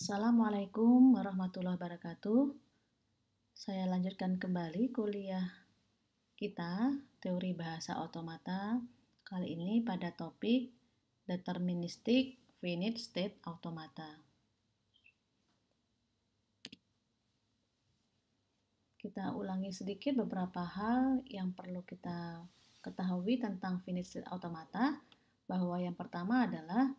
Assalamualaikum warahmatullahi wabarakatuh. Saya lanjutkan kembali kuliah kita, teori bahasa otomata. Kali ini pada topik Deterministic Finite State Automata. Kita ulangi sedikit beberapa hal yang perlu kita ketahui tentang finite state automata, bahwa yang pertama adalah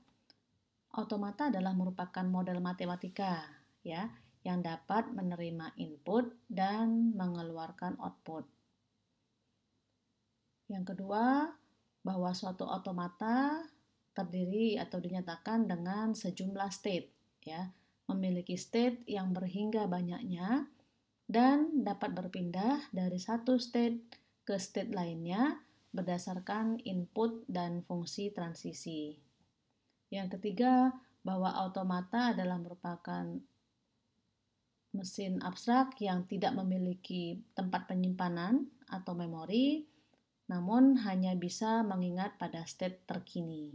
automata adalah merupakan model matematika ya, yang dapat menerima input dan mengeluarkan output. Yang kedua, bahwa suatu automata terdiri atau dinyatakan dengan sejumlah state ya, memiliki state yang berhingga banyaknya dan dapat berpindah dari satu state ke state lainnya berdasarkan input dan fungsi transisi. Yang ketiga, bahwa automata adalah merupakan mesin abstrak yang tidak memiliki tempat penyimpanan atau memori, namun hanya bisa mengingat pada state terkini.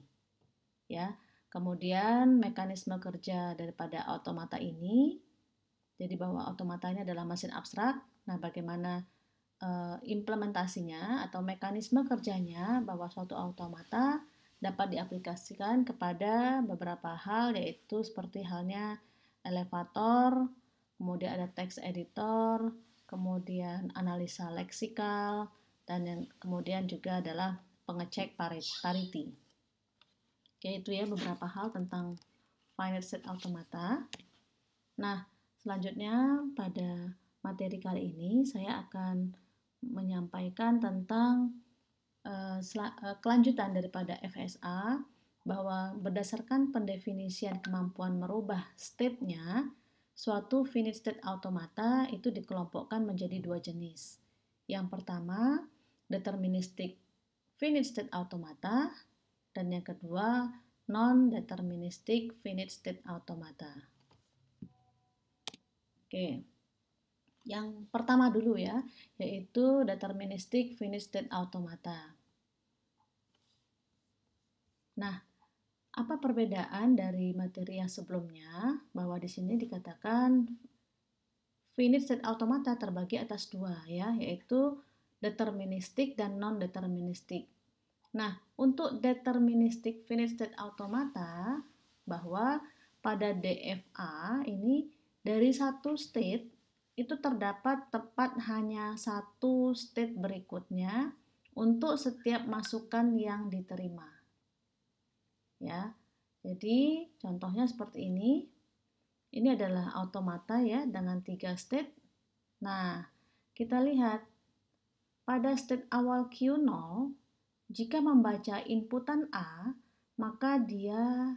Ya, kemudian mekanisme kerja daripada automata ini, jadi bahwa automata ini adalah mesin abstrak. Nah, bagaimana implementasinya atau mekanisme kerjanya, bahwa suatu automata dapat diaplikasikan kepada beberapa hal, yaitu seperti halnya elevator, kemudian ada text editor, kemudian analisa leksikal, dan yang kemudian juga adalah pengecek parity. Oke, itu ya beberapa hal tentang finite state automata. Nah, selanjutnya pada materi kali ini saya akan menyampaikan tentang kelanjutan daripada FSA, bahwa berdasarkan pendefinisian kemampuan merubah state-nya, suatu finite state automata itu dikelompokkan menjadi dua jenis. Yang pertama, deterministic finite state automata, dan yang kedua, non-deterministic finite state automata. Oke. Yang pertama dulu ya, yaitu deterministic finite state automata. Nah, apa perbedaan dari materi yang sebelumnya? Bahwa di sini dikatakan finite state automata terbagi atas dua ya, yaitu deterministic dan non-deterministic. Nah, untuk deterministic finite state automata, bahwa pada DFA ini dari satu state itu terdapat tepat hanya satu state berikutnya untuk setiap masukan yang diterima. Ya, jadi contohnya seperti ini. Ini adalah automata ya dengan 3 state. Nah, kita lihat pada state awal Q0, jika membaca inputan A, maka dia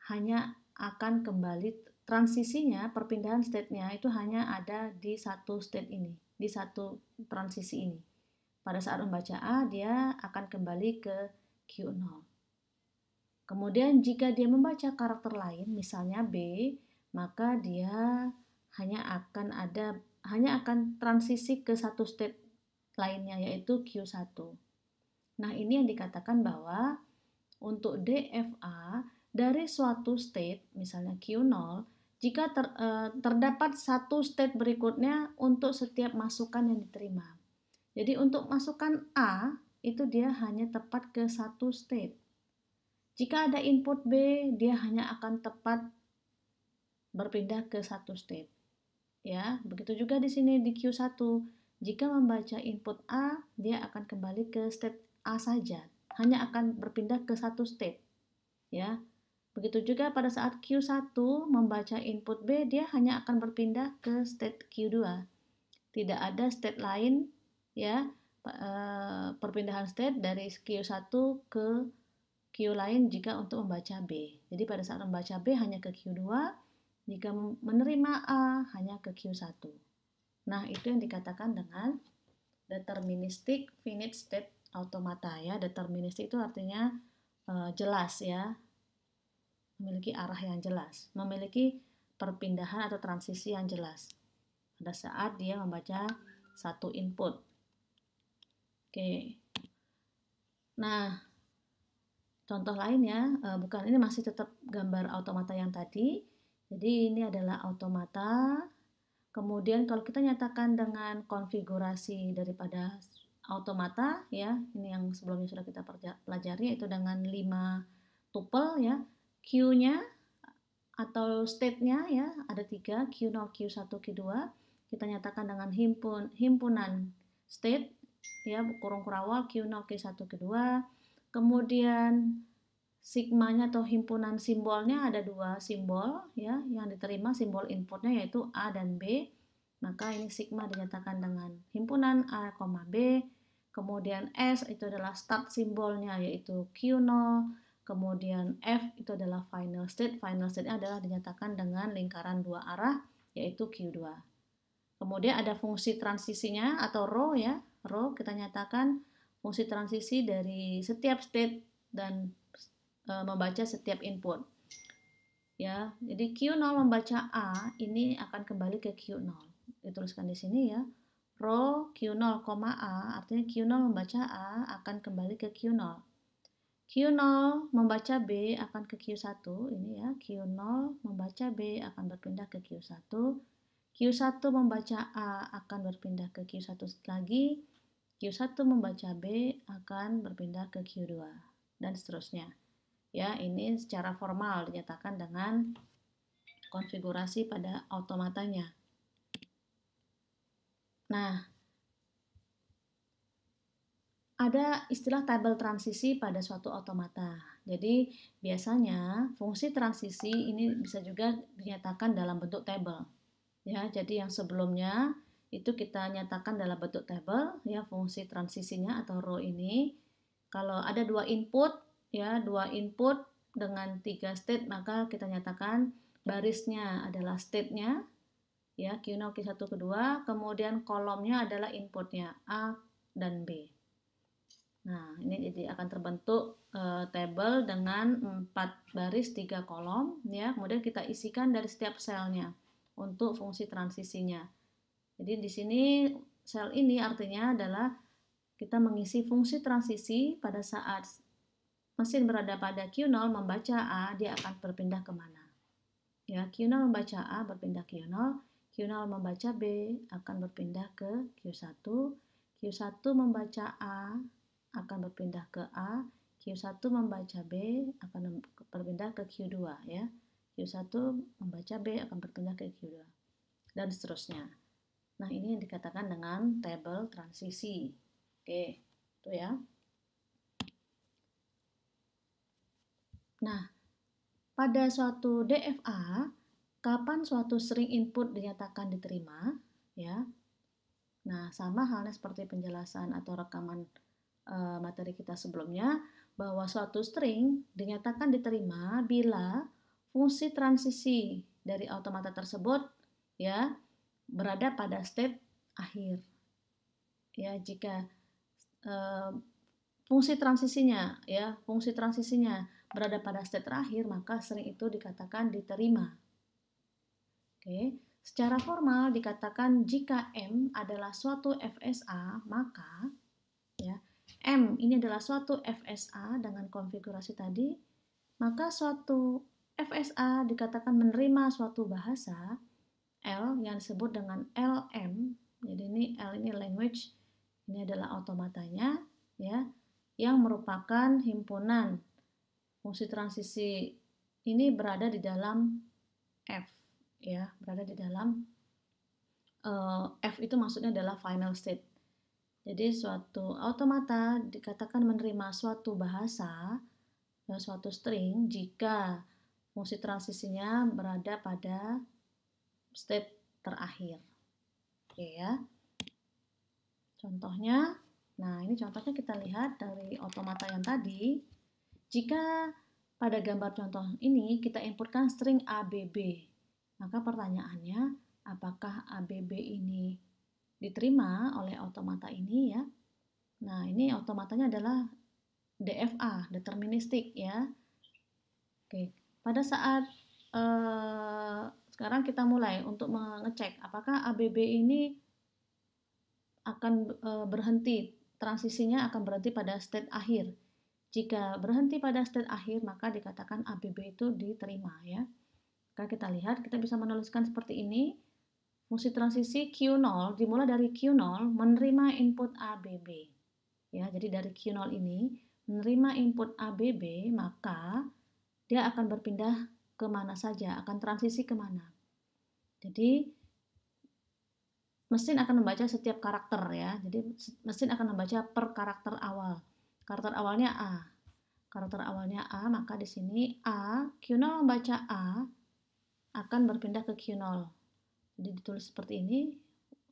hanya akan kembali, transisinya, perpindahan state-nya itu hanya ada di satu state ini, di satu transisi ini. Pada saat membaca A, dia akan kembali ke Q0. Kemudian jika dia membaca karakter lain, misalnya B, maka dia hanya akan transisi ke satu state lainnya, yaitu Q1. Nah, ini yang dikatakan bahwa untuk DFA dari suatu state, misalnya Q0, jika terdapat satu state berikutnya untuk setiap masukan yang diterima. Jadi untuk masukan A, itu dia hanya tepat ke satu state. Jika ada input B, dia hanya akan tepat berpindah ke satu state. Ya, begitu juga di sini di Q1. Jika membaca input A, dia akan kembali ke state A saja, hanya akan berpindah ke satu state. Ya. Begitu juga pada saat Q1 membaca input B, dia hanya akan berpindah ke state Q2. Tidak ada state lain ya, perpindahan state dari Q1 ke Q lain jika untuk membaca B. Jadi pada saat membaca B hanya ke Q2, jika menerima A hanya ke Q1. Nah, itu yang dikatakan dengan deterministic finite state automata ya. Deterministic itu artinya jelas ya, memiliki arah yang jelas, memiliki perpindahan atau transisi yang jelas pada saat dia membaca satu input. Oke. Nah, contoh lainnya, bukan, ini masih tetap gambar automata yang tadi. Jadi ini adalah automata. Kemudian kalau kita nyatakan dengan konfigurasi daripada automata ya, ini yang sebelumnya sudah kita pelajari, yaitu dengan 5 tuple ya. Q-nya atau state-nya ya ada 3, Q0, Q1, Q2. Kita nyatakan dengan himpunan state ya, kurung kurawal Q0, Q1, Q2. Kemudian sigmanya atau himpunan simbolnya ada 2 simbol ya, yang diterima simbol inputnya yaitu A dan B. Maka ini sigma dinyatakan dengan himpunan A, B. Kemudian S itu adalah start simbolnya yaitu Q0. Kemudian F itu adalah final state. Final state adalah dinyatakan dengan lingkaran 2 arah yaitu Q2. Kemudian ada fungsi transisinya atau row ya. Row kita nyatakan fungsi transisi dari setiap state dan membaca setiap input. Ya, jadi Q0 membaca A ini akan kembali ke Q0. Dituliskan di sini ya. Row Q0, A artinya Q0 membaca A akan kembali ke Q0. Q0 membaca B akan ke Q1 ini ya. Q0 membaca B akan berpindah ke Q1. Q1 membaca A akan berpindah ke Q1 lagi. Q1 membaca B akan berpindah ke Q2 dan seterusnya. Ya, ini secara formal dinyatakan dengan konfigurasi pada automatanya. Nah, ada istilah tabel transisi pada suatu automata. Jadi, biasanya fungsi transisi ini bisa juga dinyatakan dalam bentuk tabel. Ya, jadi yang sebelumnya itu kita nyatakan dalam bentuk tabel ya, fungsi transisinya atau row ini. Kalau ada 2 input ya, 2 input dengan 3 state, maka kita nyatakan barisnya adalah state-nya ya, Q0, Q1, Q2, kemudian kolomnya adalah inputnya A dan B. Nah, ini jadi akan terbentuk table dengan 4 baris 3 kolom ya. Kemudian kita isikan dari setiap selnya untuk fungsi transisinya. Jadi di sini sel ini artinya adalah kita mengisi fungsi transisi pada saat mesin berada pada Q0 membaca A, dia akan berpindah kemana. Ya, Q0 membaca A berpindah ke Q0, Q0 membaca B akan berpindah ke Q1, Q1 membaca A akan berpindah ke A, Q1 membaca B akan berpindah ke Q2 ya. Q1 membaca B akan berpindah ke Q2 dan seterusnya. Nah, ini yang dikatakan dengan tabel transisi. Oke, itu ya. Nah, pada suatu DFA, kapan suatu string input dinyatakan diterima, ya. Nah, sama halnya seperti penjelasan atau rekaman materi kita sebelumnya, bahwa suatu string dinyatakan diterima bila fungsi transisi dari automata tersebut ya berada pada state akhir. Ya, jika fungsi transisinya berada pada state terakhir, maka string itu dikatakan diterima. Oke, secara formal dikatakan jika M adalah suatu FSA, maka ya, M ini adalah suatu FSA dengan konfigurasi tadi, maka suatu FSA dikatakan menerima suatu bahasa L yang disebut dengan LM. Jadi ini L ini language, ini adalah automatanya ya, yang merupakan himpunan fungsi transisi ini berada di dalam F ya, berada di dalam F itu maksudnya adalah final state. Jadi suatu automata dikatakan menerima suatu bahasa dan suatu string jika fungsi transisinya berada pada state terakhir. Oke ya. Contohnya, nah ini contohnya kita lihat dari automata yang tadi. Jika pada gambar contoh ini kita inputkan string ABB, maka pertanyaannya apakah ABB ini diterima oleh automata ini ya? Nah, ini automatanya adalah DFA, deterministik ya. Oke, pada saat sekarang kita mulai untuk mengecek apakah ABB ini akan berhenti, transisinya akan berhenti pada state akhir. Jika berhenti pada state akhir, maka dikatakan ABB itu diterima ya. Maka kita lihat, kita bisa menuliskan seperti ini. Fungsi transisi Q0 dimulai dari Q0 menerima input ABB. Ya, jadi dari Q0 ini menerima input ABB, maka dia akan berpindah kemana saja, akan transisi kemana. Jadi mesin akan membaca setiap karakter ya. Jadi mesin akan membaca per karakter awal. Karakter awalnya A. Karakter awalnya A, maka di sini A, Q0 membaca A akan berpindah ke Q0. Jadi ditulis seperti ini,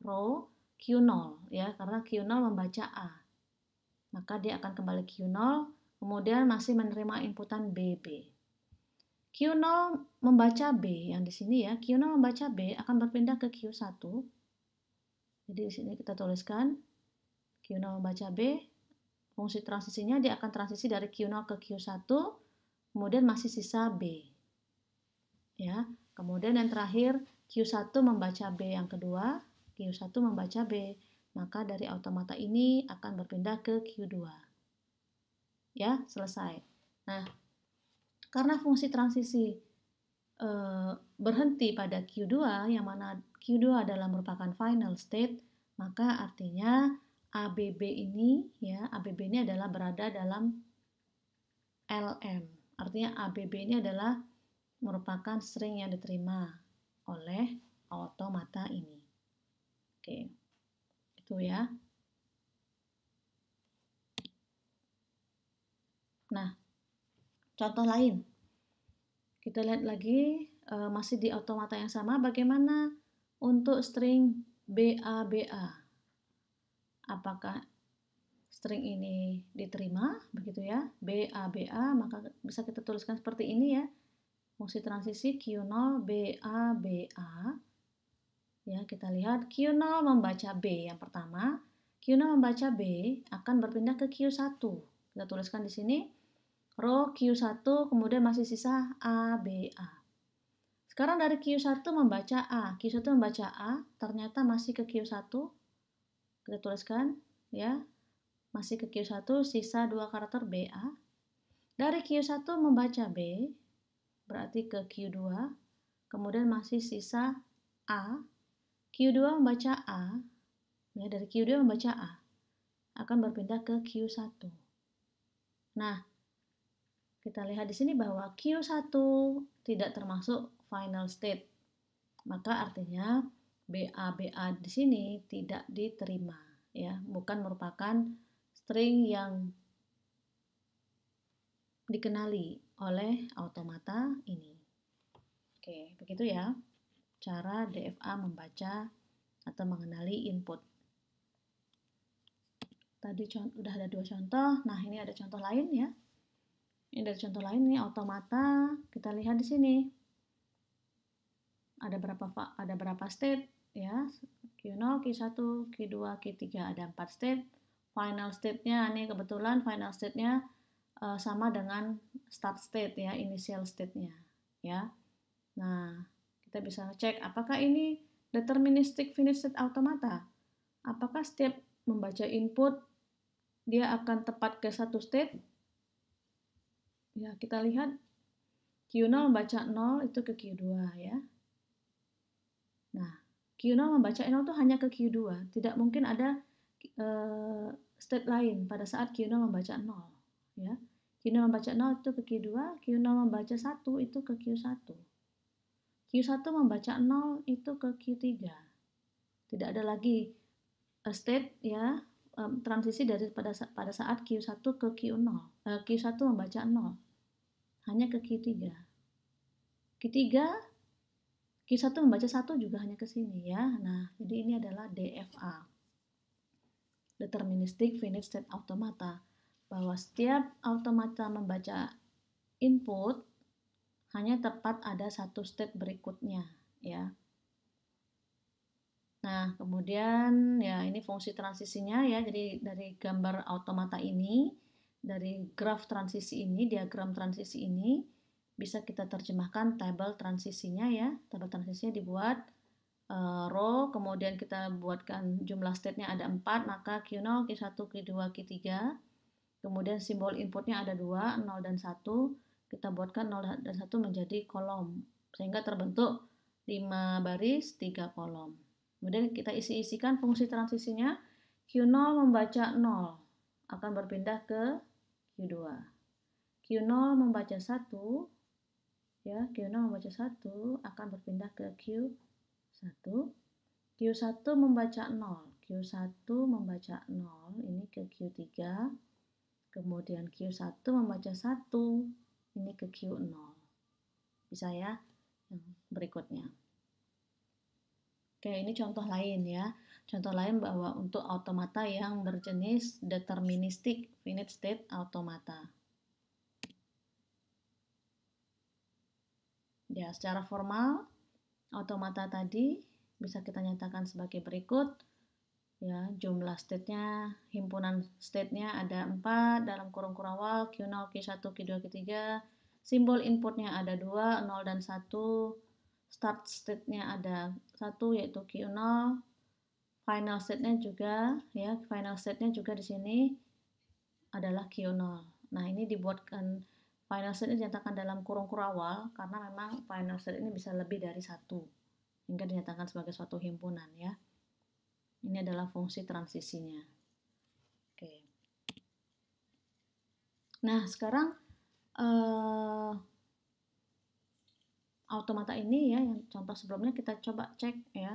row Q0 ya, karena Q0 membaca A. Maka dia akan kembali Q0, kemudian masih menerima inputan BB. Q0 membaca B, yang di sini ya, Q0 membaca B akan berpindah ke Q1. Jadi di sini kita tuliskan Q0 membaca B, fungsi transisinya dia akan transisi dari Q0 ke Q1, kemudian masih sisa B. Ya, kemudian yang terakhir Q1 membaca B yang kedua, Q1 membaca B, maka dari automata ini akan berpindah ke Q2. Ya, selesai. Nah, karena fungsi transisi berhenti pada Q2, yang mana Q2 adalah merupakan final state, maka artinya ABB ini adalah berada dalam LM. Artinya ABB ini adalah merupakan string yang diterima oleh automata ini. Oke, itu ya. Nah, contoh lain. Kita lihat lagi, masih di automata yang sama, bagaimana untuk string BABA. Apakah string ini diterima, begitu ya, BABA, maka bisa kita tuliskan seperti ini ya. Fungsi transisi Q0 BABA. Ya, kita lihat Q0 membaca B yang pertama. Q0 membaca B akan berpindah ke Q1. Kita tuliskan di sini row Q1, kemudian masih sisa ABA. Sekarang dari Q1 membaca A. Q1 membaca A, ternyata masih ke Q1. Kita tuliskan ya. Masih ke Q1, sisa 2 karakter BA. Dari Q1 membaca B, berarti ke Q2, kemudian masih sisa A. Q2 membaca A, ya, dari Q2 membaca A, akan berpindah ke Q1. Nah, kita lihat di sini bahwa Q1 tidak termasuk final state, maka artinya BA di sini tidak diterima, ya, bukan merupakan string yang dikenali oleh automata ini. Oke, begitu ya cara DFA membaca atau mengenali input. Tadi udah ada 2 contoh, nah ini ada contoh lain ya. Ini dari contoh lain nih, automata. Kita lihat di sini. Ada berapa state ya? Q0, Q1, Q2, Q3, ada 4 state. Final state-nya ini kebetulan final state-nya sama dengan start state ya, initial state-nya ya. Nah, kita bisa cek apakah ini deterministic finite state automata. Apakah setiap membaca input dia akan tepat ke satu state? Ya, kita lihat Q0 membaca 0 itu ke Q2 ya. Nah, Q0 membaca 0 itu hanya ke Q2. Tidak mungkin ada state lain pada saat Q0 membaca 0 ya. Q0 membaca 0 itu ke Q2, Q0 membaca 1 itu ke Q1. Q1 membaca 0 itu ke Q3. Tidak ada lagi state ya, transisi dari pada saat Q1 ke Q0. Q1 membaca 0. Hanya ke Q3. Q3 Q1 membaca 1 juga hanya ke sini ya. Nah, jadi ini adalah DFA. Deterministic Finite State Automata. Bahwa setiap automata membaca input hanya tepat ada satu state berikutnya ya. Nah, kemudian ya ini fungsi transisinya ya. Jadi dari gambar automata ini, dari graf transisi ini, diagram transisi ini bisa kita terjemahkan tabel transisinya ya. Tabel transisinya dibuat row, kemudian kita buatkan jumlah state-nya ada 4, maka Q0, Q1, Q2, Q3. Kemudian simbol inputnya ada 2, 0 dan 1. Kita buatkan 0 dan 1 menjadi kolom sehingga terbentuk 5 baris 3 kolom. Kemudian kita isi-isikan fungsi transisinya. Q0 membaca 0 akan berpindah ke Q2. Q0 membaca 1, ya, Q0 membaca 1 akan berpindah ke Q1. Q1 membaca 0. Q1 membaca 0 ini ke Q3. Kemudian Q1 membaca 1 ini ke Q0. Bisa ya? Yang berikutnya. Oke, ini contoh lain ya. Contoh lain bahwa untuk automata yang berjenis deterministik finite state automata. Ya, secara formal automata tadi bisa kita nyatakan sebagai berikut. Ya, jumlah state-nya, himpunan state-nya ada 4 dalam kurung kurawal Q0, Q1, Q2, Q3. Simbol inputnya ada 2, 0 dan 1. Start state-nya ada 1 yaitu Q0. Final state-nya juga ya, final state-nya juga di sini adalah Q0. Nah, ini dibuatkan final state ini dinyatakan dalam kurung kurawal karena memang final state ini bisa lebih dari 1 hingga dinyatakan sebagai suatu himpunan ya. Ini adalah fungsi transisinya. Oke. Nah, sekarang automata ini ya, yang contoh sebelumnya kita coba cek ya,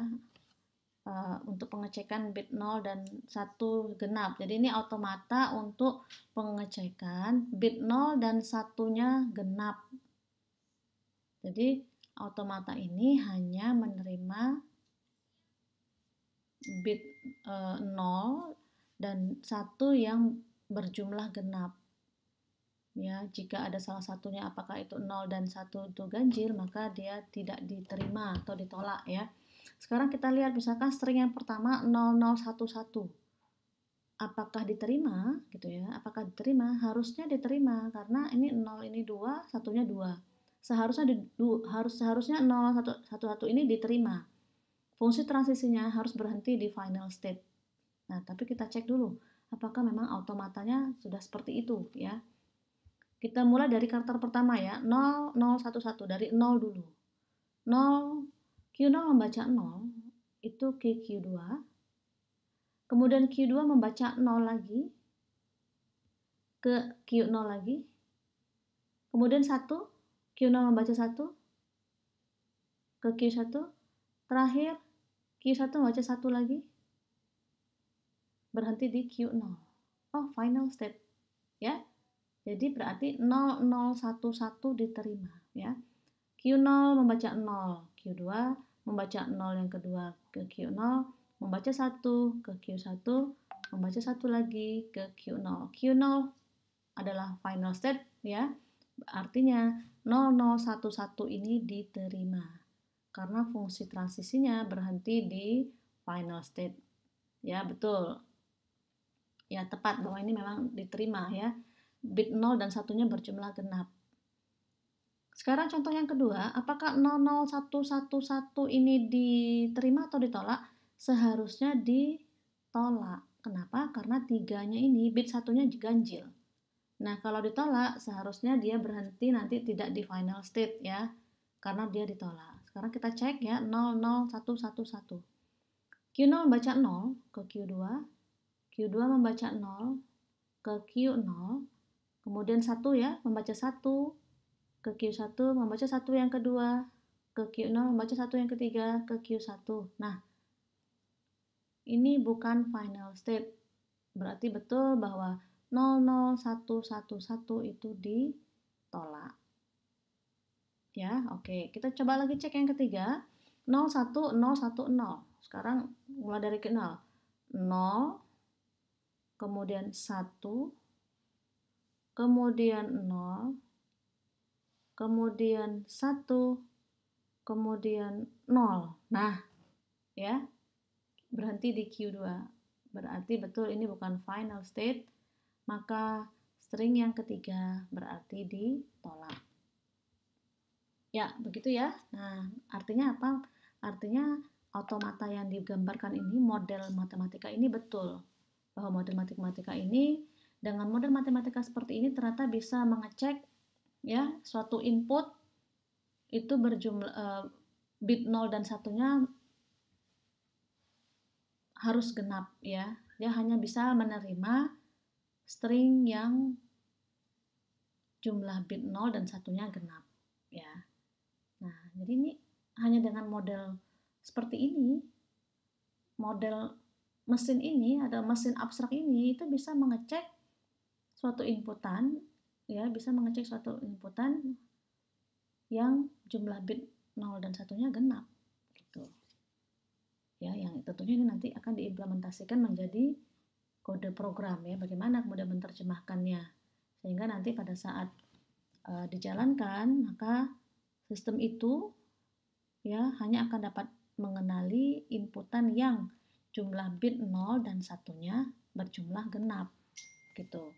untuk pengecekan bit 0 dan 1 genap. Jadi ini automata untuk pengecekan bit 0 dan 1-nya genap. Jadi automata ini hanya menerima bit 0 dan 1 yang berjumlah genap. Ya, jika ada salah satunya apakah itu 0 dan 1 itu ganjil, maka dia tidak diterima atau ditolak ya. Sekarang kita lihat misalkan string yang pertama 0011. Apakah diterima gitu ya? Apakah diterima? Harusnya diterima karena ini 0 ini 2, satunya 2. Seharusnya 0111 ini diterima. Fungsi transisinya harus berhenti di final state. Nah, tapi kita cek dulu apakah memang automatanya sudah seperti itu ya. Kita mulai dari karakter pertama ya, 0011 dari 0 dulu. 0 Q0 membaca 0 itu ke Q2. Kemudian Q2 membaca 0 lagi ke Q0 lagi. Kemudian 1 Q0 membaca 1 ke Q1. Terakhir Q1 membaca 1 lagi. Berhenti di Q0. Oh, final state ya. Jadi berarti 0011 diterima ya. Q0 membaca 0, Q2 membaca 0 yang kedua ke Q0, membaca 1 ke Q1, membaca 1 lagi ke Q0. Q0 adalah final state ya. Artinya 0011 ini diterima karena fungsi transisinya berhenti di final state. Ya, betul. Ya, tepat bahwa ini memang diterima ya. Bit 0 dan 1-nya berjumlah genap. Sekarang contoh yang kedua, apakah 00111 ini diterima atau ditolak? Seharusnya ditolak. Kenapa? Karena 3-nya ini bit 1-nya ganjil. Nah, kalau ditolak seharusnya dia berhenti nanti tidak di final state ya. Karena dia ditolak. Sekarang kita cek ya 00111. Q0 membaca 0 ke Q2. Q2 membaca 0 ke Q0. Kemudian 1 ya, membaca 1 ke Q1, membaca 1 yang kedua, ke Q0, membaca 1 yang ketiga, ke Q1. Nah, ini bukan final state. Berarti betul bahwa 00111 itu ditolak. Ya, oke. Kita coba lagi cek yang ketiga. 01010. Sekarang mulai dari ke 0. 0, kemudian 1, kemudian 0, kemudian 1, kemudian 0. Nah, ya, berhenti di Q2. Berarti betul ini bukan final state, maka string yang ketiga berarti ditolak. Ya, begitu ya. Nah, artinya apa? Artinya automata yang digambarkan ini, model matematika ini betul. Bahwa model matematika ini, dengan model matematika seperti ini ternyata bisa mengecek ya suatu input itu berjumlah bit 0 dan 1-nya harus genap ya. Dia hanya bisa menerima string yang jumlah bit 0 dan 1-nya genap ya. Nah, jadi ini hanya dengan model seperti ini, model mesin ini, ada mesin abstrak ini itu bisa mengecek suatu inputan ya, bisa mengecek suatu inputan yang jumlah bit 0 dan 1-nya genap gitu. Ya, yang tentunya ini nanti akan diimplementasikan menjadi kode program ya, bagaimana kemudian menerjemahkannya sehingga nanti pada saat dijalankan maka sistem itu ya hanya akan dapat mengenali inputan yang jumlah bit 0 dan 1-nya berjumlah genap gitu.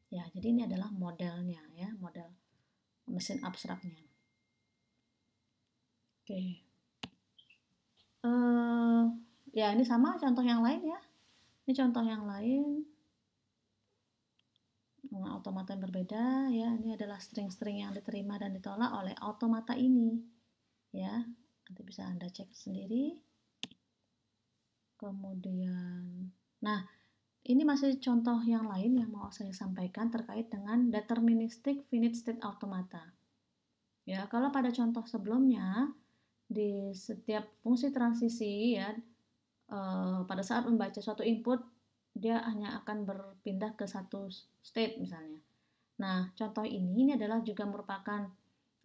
Ya, jadi ini adalah modelnya ya, model mesin abstraknya. Oke. Ya ini sama contoh yang lain ya. Ini contoh yang lain dengan automata yang berbeda ya. Ini adalah string-string yang diterima dan ditolak oleh automata ini ya. Nanti bisa Anda cek sendiri. Kemudian, nah ini masih contoh yang lain yang mau saya sampaikan terkait dengan deterministic finite state automata. Ya, kalau pada contoh sebelumnya di setiap fungsi transisi ya pada saat membaca suatu input dia hanya akan berpindah ke satu state misalnya. Nah, contoh ini adalah juga merupakan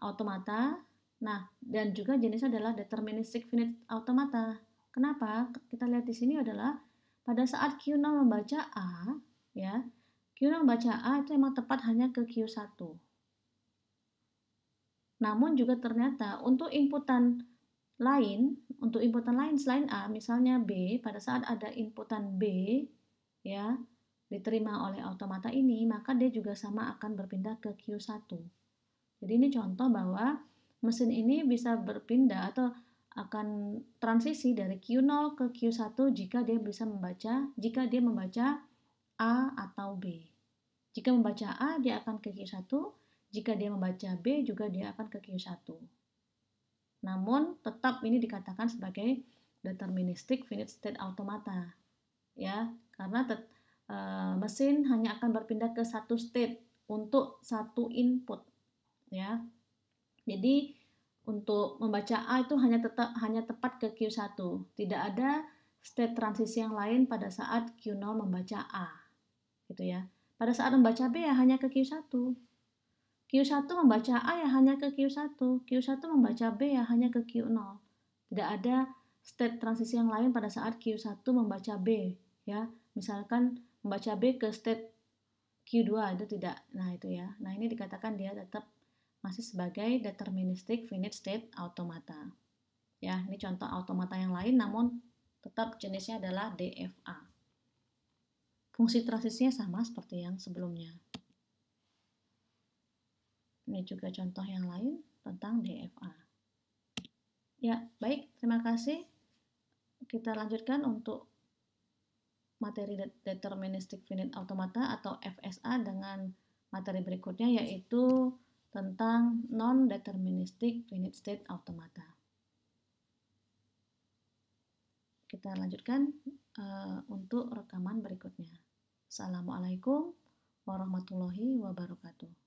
automata. Nah, dan juga jenisnya adalah deterministic finite automata. Kenapa? Kita lihat di sini adalah pada saat Q0 membaca A, ya, Q0 membaca A itu memang tepat hanya ke Q1. Namun juga ternyata untuk inputan lain selain A, misalnya B, pada saat ada inputan B, ya, diterima oleh automata ini, maka dia juga sama akan berpindah ke Q1. Jadi ini contoh bahwa mesin ini bisa berpindah atau akan transisi dari Q0 ke Q1 jika dia membaca A atau B. Jika membaca A, dia akan ke Q1, jika dia membaca B, juga dia akan ke Q1. Namun, tetap ini dikatakan sebagai deterministic finite state automata. Ya, karena mesin hanya akan berpindah ke satu state untuk satu input. Ya. Jadi, untuk membaca A itu hanya tepat ke Q1. Tidak ada state transisi yang lain pada saat Q0 membaca A. Gitu ya. Pada saat membaca B ya hanya ke Q1. Q1 membaca A ya hanya ke Q1. Q1 membaca B ya hanya ke Q0. Tidak ada state transisi yang lain pada saat Q1 membaca B. Ya, misalkan membaca B ke state Q2 itu tidak. Nah, itu ya. Nah, ini dikatakan dia tetap masih sebagai deterministic finite state automata. Ya, ini contoh automata yang lain namun tetap jenisnya adalah DFA. Fungsi transisinya sama seperti yang sebelumnya. Ini juga contoh yang lain tentang DFA. Ya, baik, terima kasih. Kita lanjutkan untuk materi deterministic finite automata atau FSA dengan materi berikutnya yaitu tentang non-deterministic finite state automata. Kita lanjutkan untuk rekaman berikutnya. Assalamualaikum warahmatullahi wabarakatuh.